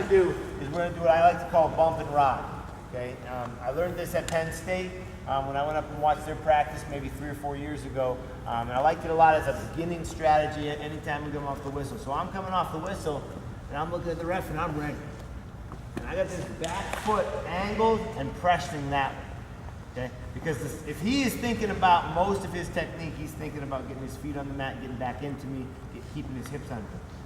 do is we're going to do what I like to call bump and ride. Okay, I learned this at Penn State when I went up and watched their practice maybe 3 or 4 years ago, and I liked it a lot as a beginning strategy anytime we come off the whistle. So I'm coming off the whistle, and I'm looking at the ref, and I'm ready. And I got this back foot angled and pressing that way. Okay? Because if he is thinking about most of his technique, he's thinking about getting his feet on the mat, getting back into me, keeping his hips under.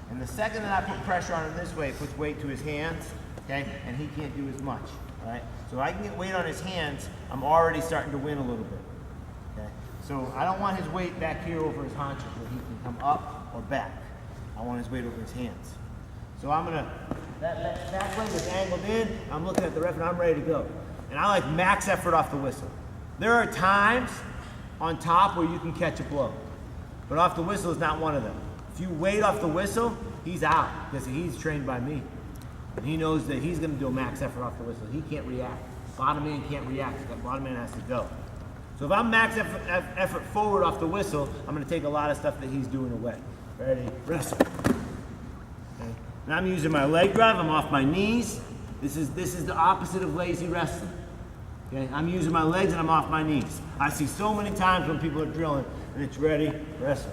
And the second that I put pressure on him this way, it puts weight to his hands, okay? And he can't do as much, all right? So I can get weight on his hands, I'm already starting to win a little bit, okay? So I don't want his weight back here over his haunches where he can come up or back. I want his weight over his hands. So I'm gonna, that leg is angled in, I'm looking at the ref and I'm ready to go. And I like max effort off the whistle. There are times on top where you can catch a blow, but off the whistle is not one of them. If you wait off the whistle, he's out because he's trained by me. And he knows that he's gonna do a max effort off the whistle. He can't react. Bottom man can't react, that bottom man has to go. So if I'm max effort forward off the whistle, I'm gonna take a lot of stuff that he's doing away. Ready, wrestle. Okay. And I'm using my leg drive, I'm off my knees. This is the opposite of lazy wrestling. Okay, I'm using my legs and I'm off my knees. I see so many times when people are drilling and it's ready, wrestle.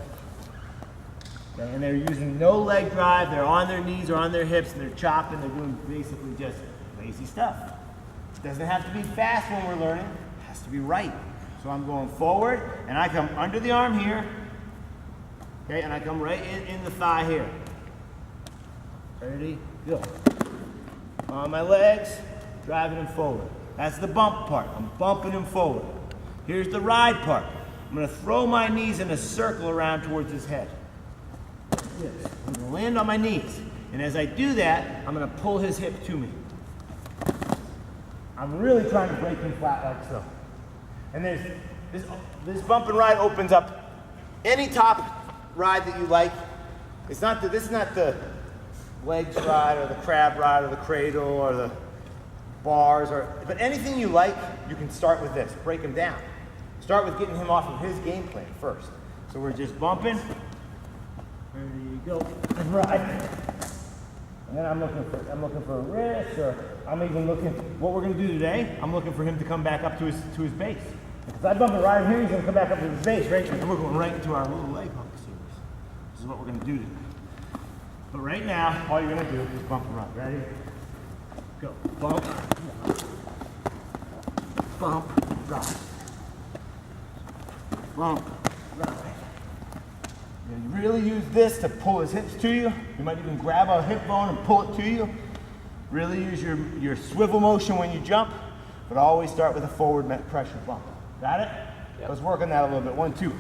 Okay, and they're using no leg drive, they're on their knees or on their hips and they're chopping, they're doing basically just lazy stuff. It doesn't have to be fast when we're learning, it has to be right. So I'm going forward and I come under the arm here, okay, and I come right in the thigh here. Ready, go. On my legs, driving them forward. That's the bump part. I'm bumping him forward. Here's the ride part. I'm going to throw my knees in a circle around towards his head. Yes. I'm going to land on my knees. And as I do that, I'm going to pull his hip to me. I'm really trying to break him flat like so. And there's this bump and ride opens up any top ride that you like. This is not the legs ride or the crab ride or the cradle or the bars, but anything you like, you can start with this. Break him down. Start with getting him off of his game plan first. So we're just bumping. There you go. And ride. And then I'm looking for a wrist, or I'm even looking. What we're going to do today, I'm looking for him to come back up to his base. If I bump it right here, he's going to come back up to his base, right? And we're going right into our little leg hook series. This is what we're going to do today. But right now, all you're going to do is bump and run. Ready? Go. Bump. Bump. Ride. Bump. Ride. You really use this to pull his hips to you. You might even grab a hip bone and pull it to you. Really use your swivel motion when you jump, but always start with a forward pressure bump. Got it? Yep. Let's work on that a little bit. 1, 2.